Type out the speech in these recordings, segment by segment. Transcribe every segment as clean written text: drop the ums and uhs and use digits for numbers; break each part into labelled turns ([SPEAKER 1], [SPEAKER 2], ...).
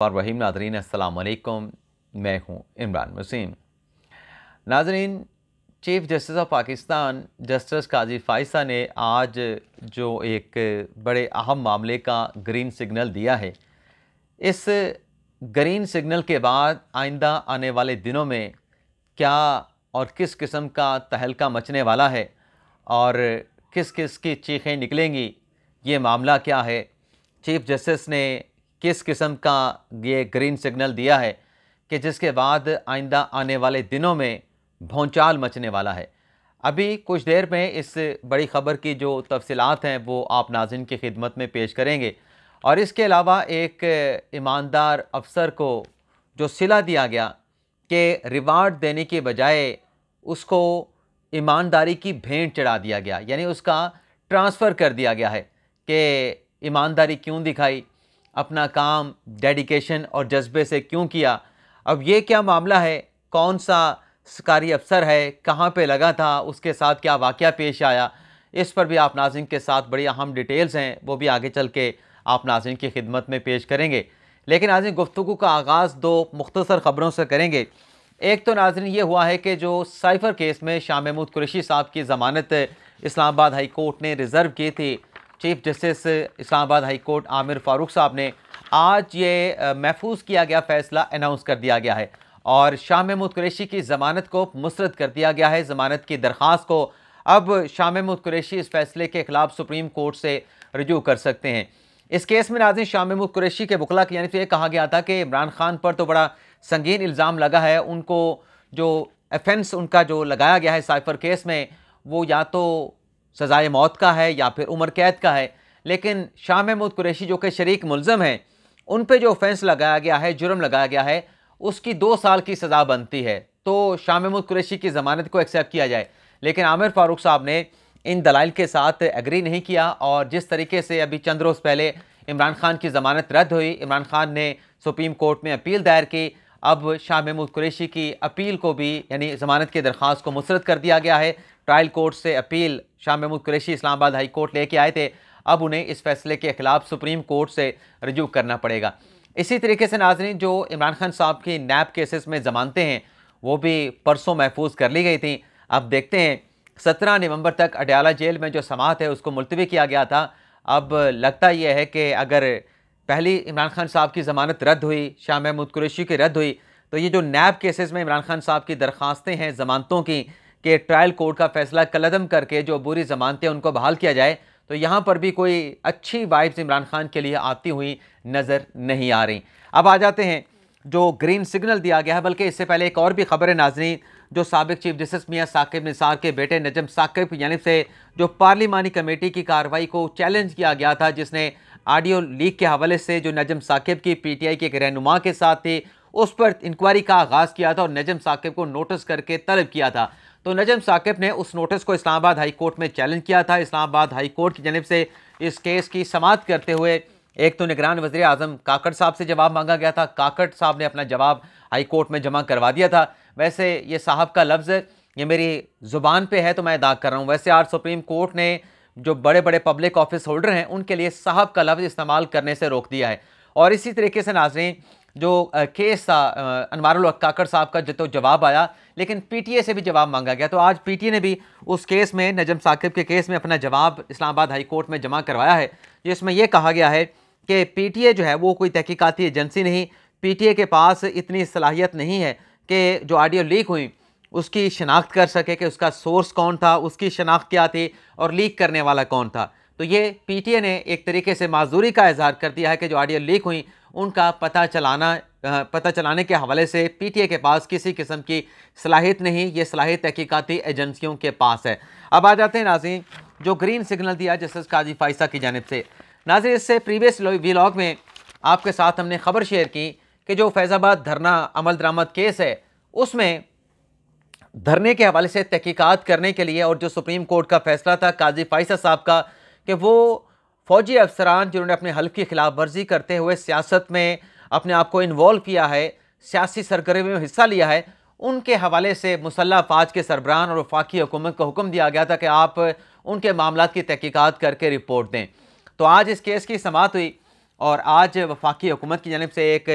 [SPEAKER 1] और वहीम नाज़रीन अस्सलाम वालेकुम, मैं हूँ इमरान वसीम। नाज़रीन, chief justice of Pakistan justice Qazi Faisa ने आज जो एक बड़े अहम मामले का ग्रीन सिग्नल दिया है, इस ग्रीन सिग्नल के बाद आइंदा आने वाले दिनों में क्या और किस किस्म का तहलका मचने वाला है और किस किस की चीखें निकलेंगी, ये मामला क्या है, चीफ जस्टिस ने किस किस्म का ये ग्रीन सिग्नल दिया है कि जिसके बाद आइंदा आने वाले दिनों में भौचाल मचने वाला है। अभी कुछ देर में इस बड़ी ख़बर की जो तफसीलात हैं वो आप नाज़रीन की खिदमत में पेश करेंगे। और इसके अलावा एक ईमानदार अफसर को जो सिला दिया गया कि रिवार्ड देने के बजाय उसको ईमानदारी की भेंट चढ़ा दिया गया, यानी उसका ट्रांसफ़र कर दिया गया है कि ईमानदारी क्यों दिखाई, अपना काम डेडिकेशन और जज्बे से क्यों किया। अब ये क्या मामला है, कौन सा सरकारी अफसर है, कहाँ पे लगा था, उसके साथ क्या वाक़या पेश आया, इस पर भी आप नाज़रीन के साथ बड़ी अहम डिटेल्स हैं, वो भी आगे चल के आप नाज़रीन की खिदमत में पेश करेंगे। लेकिन नाज़रीन, गुफ्तगू का आगाज़ दो मुख्तसर ख़बरों से करेंगे। एक तो नाज़रीन ये हुआ है कि जो साइफ़र केस में शाह महमूद कुरैशी साहब की ज़मानत इस्लामाबाद हाई कोर्ट ने रिज़र्व की थी, chief justice Islamabad high court Aamir Farooq साहब ने आज ये महफूज किया गया फ़ैसला अनाउंस कर दिया गया है और शाह महमूद कुरैशी की ज़मानत को मुस्तरद कर दिया गया है। ज़मानत की दरख्वास्त को अब शाह महमूद कुरैशी इस फैसले के ख़िलाफ़ सुप्रीम कोर्ट से रजू कर सकते हैं। इस केस में नाज़रीन शाह महमूद कुरैशी के वकला की यानी से कहा गया था कि इमरान खान पर तो बड़ा संगीन इल्ज़ाम लगा है, उनको जो ऑफेंस उनका जो लगाया गया है साइफ़र केस में वो या तो सज़ाए मौत का है या फिर उम्र कैद का है। लेकिन शाह महमूद कुरैशी जो कि शरीक मुल्ज़म हैं, उन पे जो ऑफेंस लगाया गया है, जुर्म लगाया गया है, उसकी 2 साल की सज़ा बनती है। तो शाह महमूद कुरैशी की ज़मानत को एक्सेप्ट किया जाए, लेकिन आमिर फ़ारूक साहब ने इन दलाइल के साथ एग्री नहीं किया और जिस तरीके से अभी चंद रोज़ पहले इमरान खान की ज़मानत रद्द हुई, इमरान खान ने सुप्रीम कोर्ट में अपील दायर की, अब शाह महमूद कुरैशी की अपील को भी यानी ज़मानत की दरख्वास्त को मुस्तरद कर दिया गया है। ट्रायल कोर्ट से appeal Shah Mahmood Qureshi Islamabad high court लेके आए थे, अब उन्हें इस फैसले के खिलाफ सुप्रीम कोर्ट से रजू करना पड़ेगा। इसी तरीके से नाज़रीन, जो इमरान खान साहब की नैब केसेस में ज़मानतें हैं वो भी परसों महफूज कर ली गई थी। अब देखते हैं 17 नवंबर तक अडयाला जेल में जो समाअत है उसको मुलतवी किया गया था। अब लगता यह है कि अगर पहली इमरान खान साहब की ज़मानत रद्द हुई, शाह महमूद कुरैशी की रद्द हुई, तो ये जो नैब केसेस में इमरान खान साहब की दरख्वास्तें हैं ज़मानतों की कि ट्रायल कोर्ट का फैसला कलअदम करके जो बुरी ज़मानतें उनको बहाल किया जाए, तो यहाँ पर भी कोई अच्छी वाइब्स इमरान खान के लिए आती हुई नज़र नहीं आ रही। अब आ जाते हैं जो ग्रीन सिग्नल दिया गया है, बल्कि इससे पहले एक और भी खबर है नाज़रीन, जो साबिक चीफ जस्टिस मियां साकिब निसार के बेटे नजम साकिब यानी से जो पार्लिमानी कमेटी की कार्रवाई को चैलेंज किया गया था, जिसने ऑडियो लीक के हवाले से जो नजम साकिब की पीटीआई के एक रहनुमा के साथ थी उस पर इंक्वायरी का आगाज़ किया था और नजम साकिब को नोटिस करके तलब किया था। तो नजम साकिब ने उस नोटिस को इस्लामाबाद हाई कोर्ट में चैलेंज किया था। इस्लामाबाद हाई कोर्ट की जानिब से इस केस की समाअत करते हुए एक तो निगरान वज़ीर आज़म काकड़ साहब से जवाब मांगा गया था, काकड़ साहब ने अपना जवाब हाई कोर्ट में जमा करवा दिया था। वैसे ये साहब का लफ्ज़ ये मेरी ज़ुबान पे है तो मैं अदा कर रहा हूँ, वैसे आज सुप्रीम कोर्ट ने जो बड़े बड़े पब्लिक ऑफिस होल्डर हैं उनके लिए साहब का लफ्ज़ इस्तेमाल करने से रोक दिया है। और इसी तरीके से नाज़रीन, जो केस था अनवारुल हक काकड़ साहब का जो जवाब आया, लेकिन पीटीए से भी जवाब मांगा गया, तो आज पीटीए ने भी उस केस में नजम साकिब के केस में अपना जवाब इस्लामाबाद हाई कोर्ट में जमा करवाया है, जिसमें यह कहा गया है कि पीटीए जो है वो कोई तहकीकाती एजेंसी नहीं, पीटीए के पास इतनी सलाहियत नहीं है कि जो ऑडियो लीक हुई उसकी शनाख्त कर सके कि उसका सोर्स कौन था, उसकी शनाख्त क्या थी और लीक करने वाला कौन था। तो ये पीटीए ने एक तरीके से माजूरी का इजहार कर दिया है कि जो ऑडियो लीक हुई उनका पता चलाने के हवाले से पीटीए के पास किसी किस्म की सलाहियत नहीं, ये सलाहियत तहकीकाती एजेंसियों के पास है। अब आ जाते हैं नाज़रीन, जो ग्रीन सिग्नल दिया जस्टिस काजी फ़ाइसा की जानिब से। नाज़रीन, इससे प्रीवियस व्लॉग में आपके साथ हमने खबर शेयर की कि जो फैज़ाबाद धरना अमल दरामद केस है उसमें धरने के हवाले से तहकीकात करने के लिए और जो सुप्रीम कोर्ट का फैसला था काजी फ़ाइसा साहब का कि वो फ़ौजी अफसरान जिन्होंने अपने हल्फ की खिलाफ वर्जी करते हुए सियासत में अपने आप को इन्वॉल्व किया है, सियासी सरगर्मी में हिस्सा लिया है, उनके हवाले से मुसल्लह फ़ौज के सरबरान और वफाकी हुकूमत को हुक्म दिया गया था कि आप उनके मामलात की तहकीकात करके रिपोर्ट दें। तो आज इस केस की समाअत हुई और आज वफाकी हुकूमत की जानिब से एक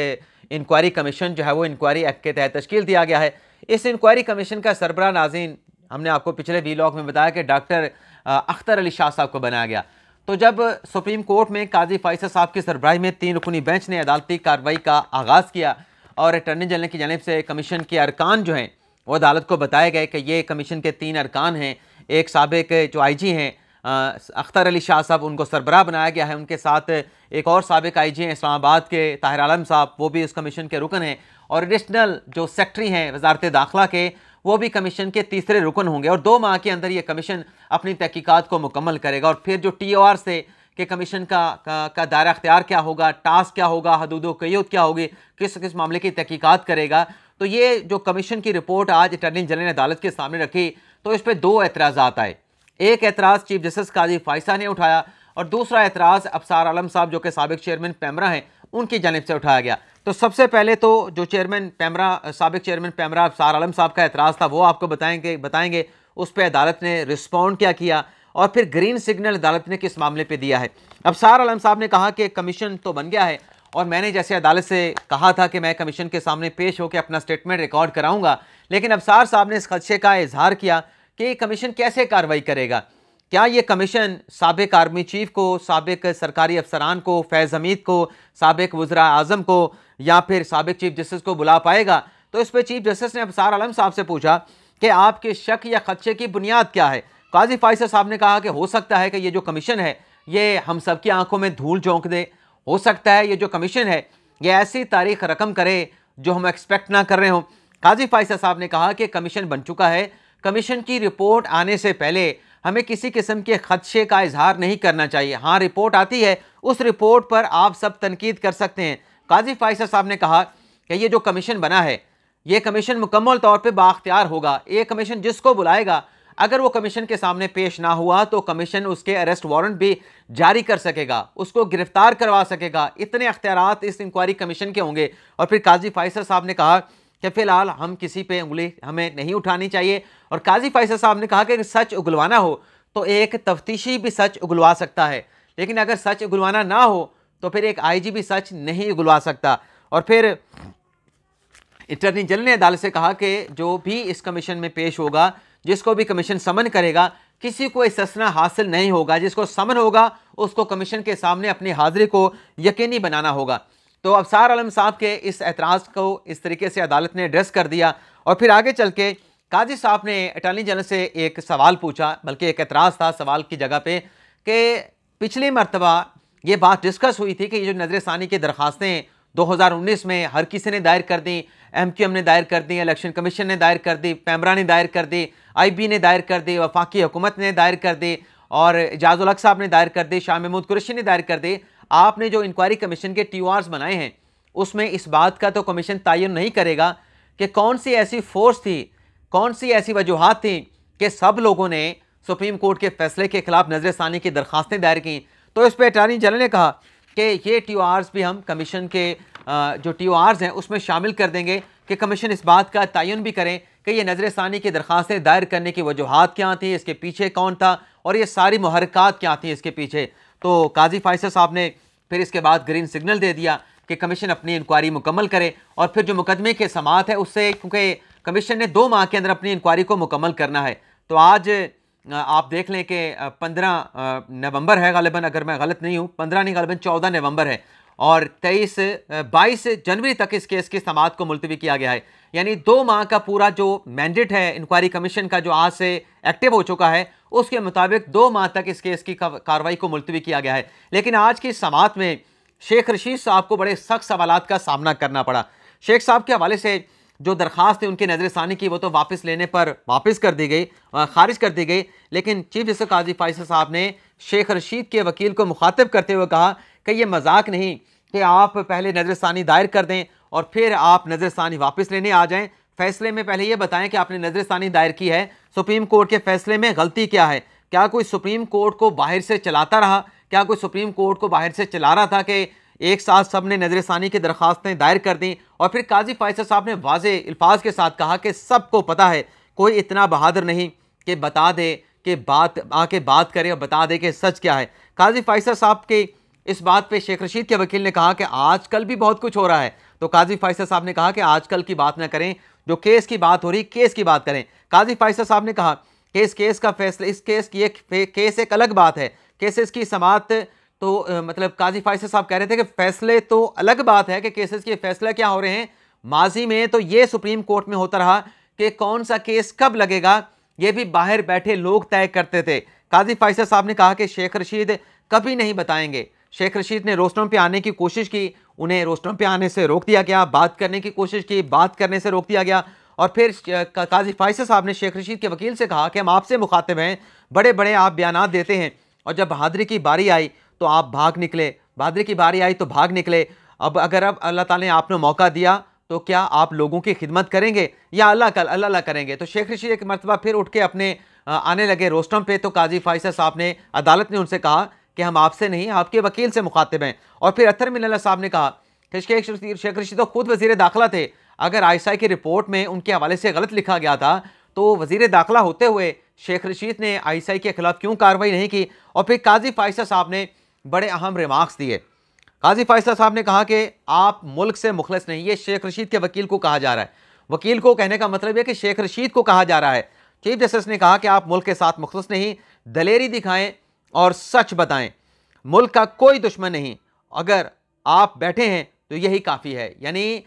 [SPEAKER 1] इंक्वायरी कमीशन जो है वो इंक्वायरी एक्ट के तहत तश्कील दिया गया है। इस इंक्वायरी कमीशन का सरबराह नाज़रीन हमने आपको पिछले वीलॉग में बताया कि डॉक्टर अख्तर अली शाह साहब को बनाया गया। तो जब सुप्रीम कोर्ट में काजी फैसल साहब की सरबराही में 3 रुकनी बेंच ने अदालती कार्रवाई का आगाज़ किया और अटॉर्नी जनरल की जानिब से कमीशन के अरकान जो हैं वो अदालत को बताए गए कि ये कमीशन के 3 अरकान हैं। एक साबिक जो IG हैं अख्तर अली शाह साहब, उनको सरबराह बनाया गया है। उनके साथ एक और साबिक IG हैं इस्लामाबाद के ताहिर आलम साहब, वो भी उस कमीशन के रुकन हैं। और एडिशनल जो सेक्रेटरी हैं वजारत दाखिला के, वो भी कमीशन के तीसरे रुकन होंगे। और 2 माह के अंदर ये कमीशन अपनी तहकीकात को मुकम्मल करेगा। और फिर जो TOR से कि कमीशन का दायरा अख्तियार क्या होगा, टास्क क्या होगा, हदूद क़य्यूद क्या होगी, किस किस मामले की तहकीकात करेगा। तो ये जो कमीशन की रिपोर्ट आज अटॉर्नी जनरल ने अदालत के सामने रखी, तो इस पर 2 एतराज़ात आए। एक एतराज़ चीफ जस्टिस काजी फायसा ने उठाया और दूसरा एतराज़ अफसार आलम साहब जो कि साबिक चेयरमैन पैमरा हैं उनकी जानिब से उठाया गया। तो सबसे पहले तो जो चेयरमैन पैमरा, साबिक चेयरमैन पैमरा अफसार आलम साहब का एतराज़ था वो आपको बताएंगे उस पर अदालत ने रिस्पॉन्ड क्या किया और फिर ग्रीन सिग्नल अदालत ने किस मामले पर दिया है। अफसार आलम साहब ने कहा कि कमीशन तो बन गया है और मैंने जैसे अदालत से कहा था कि मैं कमीशन के सामने पेश होकर अपना स्टेटमेंट रिकॉर्ड कराऊंगा, लेकिन अफसार साहब ने इस खदशे का इजहार किया कि कमीशन कैसे कार्रवाई करेगा। क्या ये कमीशन साबिक आर्मी चीफ को, साबिक सरकारी अफसरान को, फैज़ हमीद को, साबिक वज़रा आज़म को या फिर साबिक चीफ जस्टिस को बुला पाएगा? तो इस पर चीफ जस्टिस ने अफसार आलम साहब से पूछा कि आपके शक या खदशे की बुनियाद क्या है। काजी फैसल साहब ने कहा कि हो सकता है कि ये जो कमीशन है ये हम सब की आंखों में धूल झोंक दे, हो सकता है ये जो कमीशन है ये ऐसी तारीख रकम करे जो हम एक्सपेक्ट ना कर रहे हों। काजी फैसल साहब ने कहा कि कमीशन बन चुका है, कमीशन की रिपोर्ट आने से पहले हमें किसी किस्म के खदशे का इजहार नहीं करना चाहिए। हाँ, रिपोर्ट आती है, उस रिपोर्ट पर आप सब तनकीद कर सकते हैं। काजी फैसल साहब ने कहा कि ये जो कमीशन बना है ये कमीशन मुकम्मल तौर पे बाख्तियार होगा। ये कमीशन जिसको बुलाएगा, अगर वो कमीशन के सामने पेश ना हुआ तो कमीशन उसके अरेस्ट वारंट भी जारी कर सकेगा, उसको गिरफ्तार करवा सकेगा। इतने अख्तियारात इस इंक्वायरी कमीशन के होंगे। और फिर काजी फैसल साहब ने कहा कि फ़िलहाल हम किसी पे उंगली हमें नहीं उठानी चाहिए। और काजी फैसल साहब ने कहा कि अगर सच उगलवाना हो तो एक तफ्तीशी भी सच उगलवा सकता है, लेकिन अगर सच उगलवाना ना हो तो फिर एक IG भी सच नहीं उगलवा सकता। और फिर अटॉर्नी जनरल ने अदालत से कहा कि जो भी इस कमीशन में पेश होगा, जिसको भी कमीशन समन करेगा, किसी को इस्तिस्ना हासिल नहीं होगा। जिसको समन होगा उसको कमीशन के सामने अपनी हाजिरी को यकीनी बनाना होगा। तो अफसार आलम साहब के इस एतराज़ को इस तरीके से अदालत ने एड्रेस कर दिया। और फिर आगे चल के काजी साहब ने अटॉर्नी जनरल से एक सवाल पूछा, बल्कि एक एतराज़ था सवाल की जगह पे, कि पिछली मरतबा ये बात डिस्कस हुई थी कि ये जो नज़र-ए-सानी की दरख्वास्तें 2019 में हर किसी ने दायर कर दी, MQM ने दायर कर दी, इलेक्शन कमीशन ने दायर कर दी, पैमरा ने दायर कर दी, IB ने दायर कर दी, वफाकी हुकूमत ने दायर कर दी और इजाज़ुल हक साहब ने दायर कर दी, शाह महमूद कुरैशी ने दायर कर दी। आपने जो इंक्वायरी कमीशन के TORs बनाए हैं उसमें इस बात का तो कमीशन तयन नहीं करेगा कि कौन सी ऐसी फोर्स थी, कौन सी ऐसी वजूहात थी कि सब लोगों ने सुप्रीम कोर्ट के फैसले के खिलाफ नज़र-ए-सानी की दरख्वास्तें दायर की। तो इस पर अटॉर्नी जनरल ने कहा कि ये TORs भी हम कमीशन के जो TORs हैं उसमें शामिल कर देंगे कि कमीशन इस बात का तयन भी करें कि ये नज़र-ए-सानी की दरख्वास्तें दायर करने की वजूहात क्या थी, इसके पीछे कौन था और ये सारी मुहर्रिकात क्या थी इसके पीछे। तो काजी फैसल साहब ने फिर इसके बाद ग्रीन सिग्नल दे दिया कि कमीशन अपनी इंक्वायरी मुकम्मल करे। और फिर जो मुकदमे के समाअत है उससे, क्योंकि कमीशन ने 2 माह के अंदर अपनी इंक्वायरी को मुकम्मल करना है। तो आज आप देख लें कि 15 नवंबर है गालिबन, अगर मैं गलत नहीं हूँ, 15 नहीं गालिबन 14 नवंबर है और 22 जनवरी तक इस केस की समाअत को मुलतवी किया गया है। यानी 2 माह का पूरा जो मैंडेट है इंक्वायरी कमीशन का, जो आज से एक्टिव हो चुका है, उसके मुताबिक 2 माह तक इस केस की कार्रवाई को मुलतवी किया गया है। लेकिन आज की समाअत में शेख रशीद साहब को बड़े सख्त सवालात का सामना करना पड़ा। शेख साहब के हवाले से जो दरख्वास्त थी उनकी नज़र-ए-सानी की, वो तो वापस लेने पर वापस कर दी गई, खारिज कर दी गई। लेकिन चीफ जस्टिस काजी फैसल साहब ने शेख रशीद के वकील को मुखातिब करते हुए कहा कि ये मजाक नहीं कि आप पहले नज़र-ए-सानी दायर कर दें और फिर आप नज़र-ए-सानी वापस लेने आ जाएं। फैसले में पहले ये बताएं कि आपने नज़र-ए-सानी दायर की है, सुप्रीम कोर्ट के फैसले में गलती क्या है। क्या कोई सुप्रीम कोर्ट को बाहर से चलाता रहा? क्या कोई सुप्रीम कोर्ट को बाहर से चला रहा था कि एक साथ सब ने नज़र-ए-सानी की दरख्वास्तें दायर कर दी? और फिर काजी फैसल साहब ने वाज़े अल्फाज के साथ कहा कि सबको पता है, कोई इतना बहादुर नहीं कि बता दे कि बात आके बात करे और बता दे कि सच क्या है। काजी फैसल साहब की इस बात पे शेख रशीद के वकील ने कहा कि आजकल भी बहुत कुछ हो रहा है। तो काजी फैसल साहब ने कहा कि आजकल की बात ना करें, जो केस की बात हो रही केस की बात करें। काजी फैसल साहब ने कहा कि इस केस का फैसला, इस केस की केस एक अलग बात है, केसेस की समाअत तो मतलब काजी फैसल साहब कह रहे थे कि फैसले तो अलग बात है कि केसेस के फैसले क्या हो रहे हैं। माजी में तो ये सुप्रीम कोर्ट में होता रहा कि कौन सा केस कब लगेगा ये भी बाहर बैठे लोग तय करते थे। काजी फैसल साहब ने कहा कि शेख रशीद कभी नहीं बताएंगे। शेख रशीद ने रोस्टरम पे आने की कोशिश की, उन्हें रोस्टरम पे आने से रोक दिया गया, बात करने की कोशिश की, बात करने से रोक दिया गया। और फिर काजी फैसल साहब ने शेख रशीद के वकील से कहा कि हम आपसे मुखातिब हैं, बड़े बड़े आप बयानात देते हैं और जब बहादरी की बारी आई तो आप भाग निकले, बहादरी की बारी आई तो भाग निकले। अब अगर अब अल्लाह ताला ने आपने मौका दिया तो क्या आप लोगों की खिदमत करेंगे या अल्लाह करेंगे। तो शेख रशीद एक मरतबा फिर उठ के अपने आने लगे रोस्टरम पे। तो काजी फैसल साहब ने, अदालत ने उनसे कहा कि हम आपसे नहीं आपके वकील से मुखातिब हैं। और फिर अत्तर मिनल्ला साहब ने कहा कि शेख रशीद तो खुद वजीर दाखिला थे, अगर आईएसआई की रिपोर्ट में उनके हवाले से गलत लिखा गया था तो वजीर दाखिला होते हुए शेख रशीद ने आईएसआई के खिलाफ क्यों कार्रवाई नहीं की। और फिर काजी फैसल साहब ने बड़े अहम रिमार्क्स दिए। काजी फैसल साहब ने कहा कि आप मुल्क से मुखलिस नहीं, ये शेख रशीद के वकील को कहा जा रहा है। वकील को कहने का मतलब है कि शेख रशीद को कहा जा रहा है। चीफ जस्टिस ने कहा कि आप मुल्क के साथ मुखलिस नहीं, दलेरी दिखाएं और सच बताएं, मुल्क का कोई दुश्मन नहीं, अगर आप बैठे हैं तो यही काफ़ी है। यानी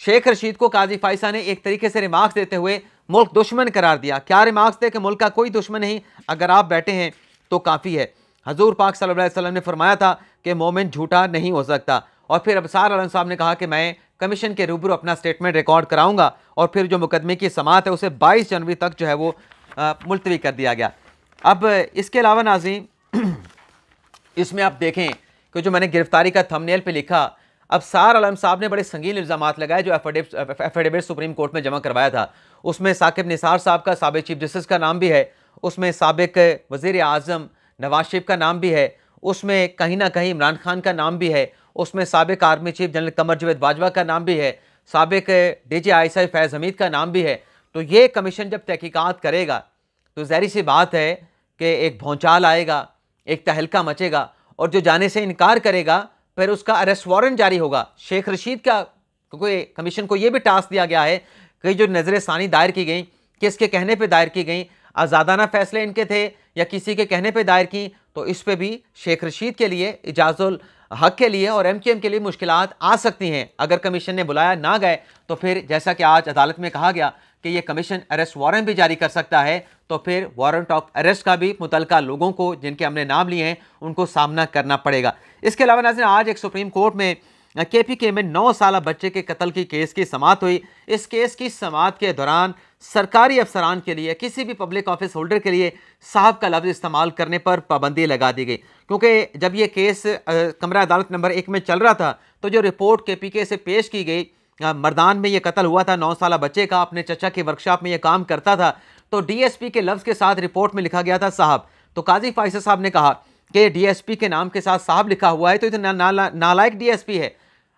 [SPEAKER 1] शेख रशीद को काजी फैसल ने एक तरीके से रिमार्क्स देते हुए मुल्क दुश्मन करार दिया। क्या रिमार्क्स थे कि मुल्क का कोई दुश्मन नहीं, अगर आप बैठे हैं तो काफ़ी है। हजूर पाक सल्लल्लाहु अलैहि वसल्लम ने फरमाया था कि मोमिन झूठा नहीं हो सकता। और फिर अबसार आलम साहब ने कहा कि मैं कमीशन के रूबरू अपना स्टेटमेंट रिकॉर्ड कराऊंगा और फिर जो मुकदमे की समाअत है उसे 22 जनवरी तक जो है वो मुलतवी कर दिया गया। अब इसके अलावा नाज़रीन इसमें आप देखें कि जो मैंने गिरफ्तारी का थंबनेल पे लिखा, अबसार आलम साहब ने बड़े संगीन इल्ज़ाम लगाए जो एफिडेविट सुप्रीम कोर्ट में जमा करवाया था। उसमें साकिब निसार साहब का, साबिक चीफ जस्टिस का नाम भी है, उसमें साबिक वज़ीर आज़म नवाज शरीफ का नाम भी है, उसमें कहीं ना कहीं इमरान खान का नाम भी है, उसमें साबिक army chief general Qamar Javed Bajwa का नाम भी है, साबिक डीजी आईएसआई फैज़ हमीद का नाम भी है। तो ये कमीशन जब तहकीकात करेगा तो ज़ाहिर सी बात है कि एक भौचाल आएगा, एक तहलका मचेगा और जो जाने से इनकार करेगा फिर उसका अरेस्ट वारंट जारी होगा। शेख रशीद का क्योंकि कमीशन को यह भी टास्क दिया गया है कि जो नजर सानी दायर की गई किसके कहने पर दायर की गई, आज़ादाना फैसले इनके थे या किसी के कहने पे दायर की, तो इस पे भी शेख रशीद के लिए, इजाजुल हक के लिए और एमकेएम के लिए मुश्किलात आ सकती हैं। अगर कमीशन ने बुलाया ना गए तो फिर जैसा कि आज अदालत में कहा गया कि ये कमीशन अरेस्ट वारंट भी जारी कर सकता है, तो फिर वारंट ऑफ अरेस्ट का भी मुतल्लिका लोगों को जिनके हमने नाम लिए हैं उनको सामना करना पड़ेगा। इसके अलावा नाज़रीन आज एक सुप्रीम कोर्ट में केपीके में 9 साल बच्चे के कत्ल की केस की समाअत हुई। इस केस की समाअत के दौरान सरकारी अफसरान के लिए, किसी भी पब्लिक ऑफिस होल्डर के लिए साहब का लफ्ज़ इस्तेमाल करने पर पाबंदी लगा दी गई, क्योंकि जब ये केस कमरा अदालत नंबर 1 में चल रहा था तो जो रिपोर्ट केपीके से पेश की गई, मर्दान में ये कत्ल हुआ था 9 साल बच्चे का, अपने चचा की वर्कशॉप में ये काम करता था, तो डीएसपी के लफ्ज़ के साथ रिपोर्ट में लिखा गया था साहब। तो काजी फैसल साहब ने कहा कि डीएसपी के नाम के साथ साहब लिखा हुआ है तो ये नालायक डीएसपी है।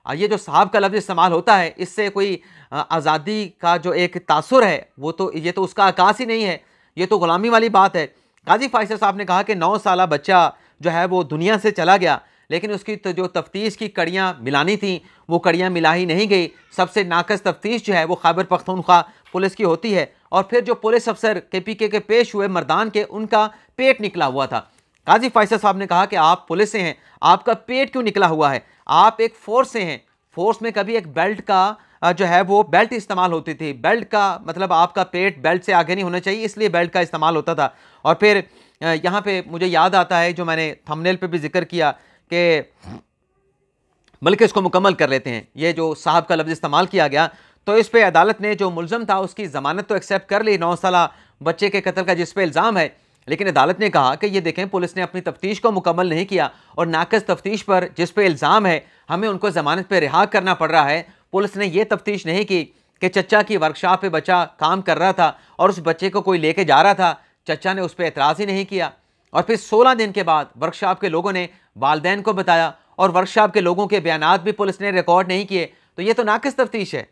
[SPEAKER 1] ये जो साहब का लफ्ज़ इस्तेमाल होता है इससे कोई आज़ादी का जो एक तासुर है वो तो ये तो उसका आकाश ही नहीं है, ये तो ग़ुलामी वाली बात है। काजी फैसल साहब ने कहा कि 9 साल बच्चा जो है वो दुनिया से चला गया, लेकिन उसकी तो जो तफ्तीश की कड़ियाँ मिलानी थी वो कड़ियाँ मिला ही नहीं गई। सबसे नाकस तफ्तीश जो है वो खैबर पख्तूनख्वा पुलिस की होती है और फिर जो पुलिस अफसर केपीके के पेश हुए मर्दान के, उनका पेट निकला हुआ था। काजी फैसल साहब ने कहा कि आप पुलिस से हैं, आपका पेट क्यों निकला हुआ है, आप एक फोर्स से हैं, फोर्स में कभी एक बेल्ट का जो है वो बेल्ट इस्तेमाल होती थी, बेल्ट का मतलब आपका पेट बेल्ट से आगे नहीं होना चाहिए, इसलिए बेल्ट का इस्तेमाल होता था। और फिर यहाँ पे मुझे याद आता है जो मैंने थंबनेल पे भी जिक्र किया कि बल्कि इसको मुकम्मल कर लेते हैं, ये जो साहब का लफ्ज़ इस्तेमाल किया गया तो इस पर अदालत ने जो मुलज़म था उसकी ज़मानत तो एक्सेप्ट कर ली 9 साल बच्चे के कत्ल का जिस पे इल्ज़ाम है, लेकिन अदालत ने कहा कि ये देखें पुलिस ने अपनी तफ्तीश को मुकम्मल नहीं किया और नाकस तफ्तीश पर जिस पे इल्ज़ाम है हमें उनको ज़मानत पे रिहा करना पड़ रहा है। पुलिस ने ये तफ्तीश नहीं की कि चचा की वर्कशॉप पे बच्चा काम कर रहा था और उस बच्चे को कोई लेके जा रहा था, चचा ने उस पर एतराज़ ही नहीं किया। और फिर 16 दिन के बाद वर्कशॉप के लोगों ने वालदैन को बताया और वर्कशॉप के लोगों के बयानात भी पुलिस ने रिकॉर्ड नहीं किए, तो ये तो नाकस तफ्तीश है।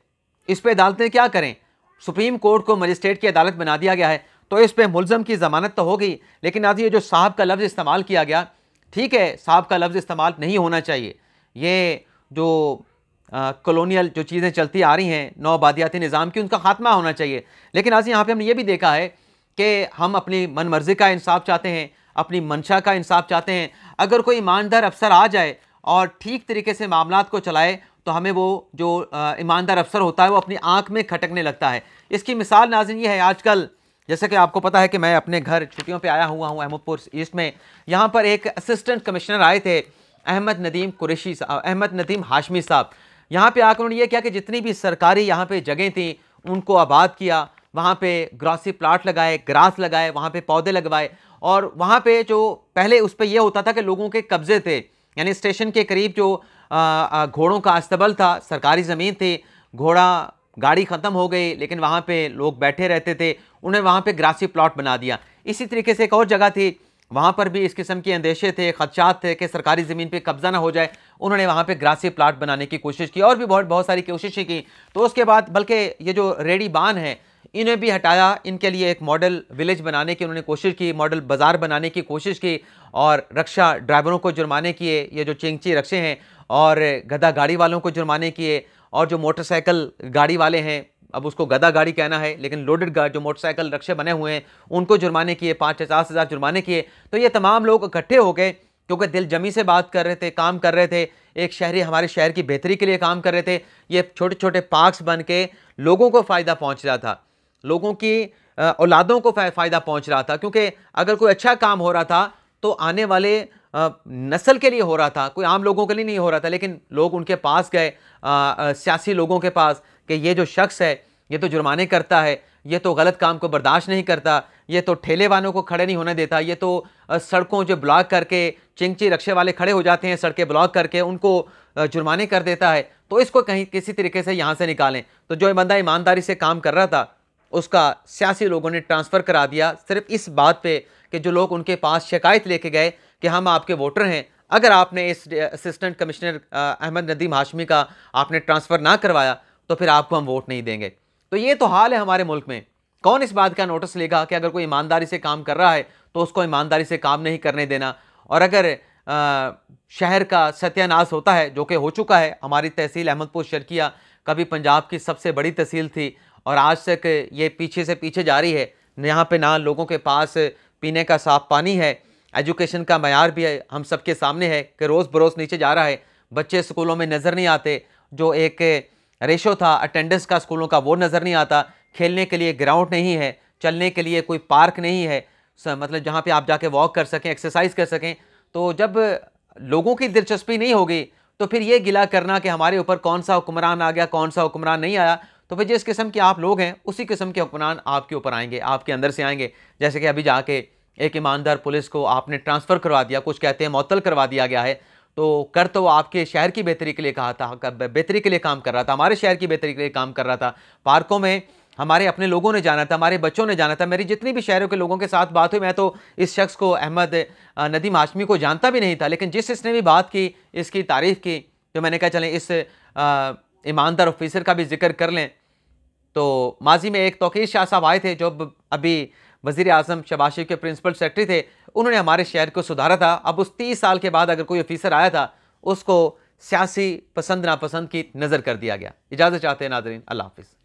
[SPEAKER 1] इस पर अदालतें क्या करें, सुप्रीम कोर्ट को मजिस्ट्रेट की अदालत बना दिया गया है, तो इस पर मुलज़म की ज़मानत तो हो गई, लेकिन आज ये जो साहब का लफ्ज़ इस्तेमाल किया गया, ठीक है, साहब का लफ्ज़ इस्तेमाल नहीं होना चाहिए। ये जो कॉलोनियल जो चीज़ें चलती आ रही हैं नौआबादियाती निज़ाम की, उनका खात्मा होना चाहिए। लेकिन आज यहाँ पे हमने ये भी देखा है कि हम अपनी मन मर्जी का इंसाफ चाहते हैं, अपनी मंशा का इंसाफ चाहते हैं। अगर कोई ईमानदार अफसर आ जाए और ठीक तरीके से मामलात को चलाए तो हमें वो जो ईमानदार अफसर होता है वो अपनी आंख में खटकने लगता है। इसकी मिसाल नाज़रीन ये है, आजकल जैसे कि आपको पता है कि मैं अपने घर छुट्टियों पे आया हुआ हूँ अहमदपुर ईस्ट में। यहाँ पर एक असिस्टेंट कमिश्नर आए थे, अहमद नदीम हाशमी साहब। यहाँ पे आकर उन्होंने ये किया कि जितनी भी सरकारी यहाँ पे जगह थी उनको आबाद किया, वहाँ पे ग्रासी प्लाट लगाए, ग्रास लगाए, वहाँ पे पौधे लगवाए। और वहाँ पे जो पहले उस पर यह होता था कि लोगों के कब्जे थे, यानी स्टेशन के करीब जो घोड़ों का अस्तबल था, सरकारी ज़मीन थी, घोड़ा गाड़ी ख़त्म हो गई लेकिन वहाँ पे लोग बैठे रहते थे, उन्हें वहाँ पे ग्रासी प्लॉट बना दिया। इसी तरीके से एक और जगह थी, वहाँ पर भी इस किस्म के अंदेशे थे, खदशात थे कि सरकारी ज़मीन पे कब्ज़ा ना हो जाए, उन्होंने वहाँ पे ग्रासी प्लाट बनाने की कोशिश की और भी बहुत सारी कोशिशें की। तो उसके बाद बल्कि ये जो रेडी बान है इन्हें भी हटाया, इनके लिए एक मॉडल विलेज बनाने की उन्होंने कोशिश की, मॉडल बाज़ार बनाने की कोशिश की और रक्षा ड्राइवरों को जुर्माने किए, ये जो चिंगची रक्शे हैं, और गधा गाड़ी वालों को जुर्माने किए, और जो मोटरसाइकिल गाड़ी वाले हैं, अब उसको गधा गाड़ी कहना है लेकिन लोडेड जो मोटरसाइकिल रक्शे बने हुए हैं उनको जुर्माने किए, 5-50 हज़ार जुर्माने किए। तो ये तमाम लोग इकट्ठे हो गए क्योंकि दिल जमी से बात कर रहे थे, काम कर रहे थे, एक शहरी हमारे शहर की बेहतरी के लिए काम कर रहे थे। ये छोटे छोटे पार्क्स बन के लोगों को फ़ायदा पहुँच रहा था, लोगों की औलादों को फ़ायदा पहुँच रहा था, क्योंकि अगर कोई अच्छा काम हो रहा था तो आने वाले नस्ल के लिए हो रहा था, कोई आम लोगों के लिए नहीं हो रहा था। लेकिन लोग उनके पास गए, सियासी लोगों के पास, कि ये जो शख्स है ये तो जुर्माने करता है, ये तो गलत काम को बर्दाश्त नहीं करता, ये तो ठेले वालों को खड़े नहीं होने देता, ये तो सड़कों जो ब्लॉक करके चिंगची रक्शे वाले खड़े हो जाते हैं, सड़कें ब्लॉक करके उनको जुर्माने कर देता है, तो इसको कहीं किसी तरीके से यहाँ से निकालें। तो जो बंदा ईमानदारी से काम कर रहा था उसका सियासी लोगों ने ट्रांसफ़र करा दिया सिर्फ इस बात पे कि जो लोग उनके पास शिकायत लेके गए कि हम आपके वोटर हैं, अगर आपने इस असिस्टेंट कमिश्नर अहमद नदीम हाशमी का आपने ट्रांसफ़र ना करवाया तो फिर आपको हम वोट नहीं देंगे। तो ये तो हाल है हमारे मुल्क में। कौन इस बात का नोटिस लेगा कि अगर कोई ईमानदारी से काम कर रहा है तो उसको ईमानदारी से काम नहीं करने देना। और अगर शहर का सत्यानाश होता है, जो कि हो चुका है, हमारी तहसील अहमदपुर शर्किया कभी पंजाब की सबसे बड़ी तहसील थी और आज तक ये पीछे से पीछे जा रही है। यहाँ पे ना लोगों के पास पीने का साफ पानी है, एजुकेशन का मयार भी है, हम सबके सामने है कि रोज़ बरोज़ नीचे जा रहा है, बच्चे स्कूलों में नज़र नहीं आते, जो एक रेशो था अटेंडेंस का स्कूलों का वो नज़र नहीं आता, खेलने के लिए ग्राउंड नहीं है, चलने के लिए कोई पार्क नहीं है, मतलब जहाँ पे आप जाके वॉक कर सकें, एक्सरसाइज कर सकें। तो जब लोगों की दिलचस्पी नहीं होगी तो फिर ये गिला करना कि हमारे ऊपर कौन सा हुक्मरान आ गया, कौन सा हुक्मरान नहीं आया, तो फिर जिस किस्म के आप लोग हैं उसी किस्म के हुक्मरान आपके ऊपर आएंगे, आपके अंदर से आएंगे। जैसे कि अभी जाके एक ईमानदार पुलिस को आपने ट्रांसफ़र करवा दिया, कुछ कहते हैं मुअत्तल करवा दिया गया है, तो कर तो आपके शहर की बेहतरी के लिए कहा था, बेहतरी के लिए काम कर रहा था, हमारे शहर की बेहतरी के लिए काम कर रहा था। पार्कों में हमारे अपने लोगों ने जाना था, हमारे बच्चों ने जाना था। मेरी जितनी भी शहरों के लोगों के साथ बात हुई, मैं तो इस शख्स को अहमद नदीम हाशमी को जानता भी नहीं था, लेकिन जिस इसने भी बात की, इसकी तारीफ़ की, तो मैंने कहा चलें इस ईमानदार ऑफिसर का भी जिक्र कर लें। तो माजी में एक तौकीर शाह साहब आए थे जो अभी वज़ीर आज़म शहबाज शरीफ के प्रिंसिपल सेक्रेटरी थे, उन्होंने हमारे शहर को सुधारा था। अब उस 30 साल के बाद अगर कोई ऑफिसर आया था उसको सियासी पसंद नापसंद की नज़र कर दिया गया। इजाज़त चाहते हैं नाज़रीन, अल्लाह हाफ़िज़।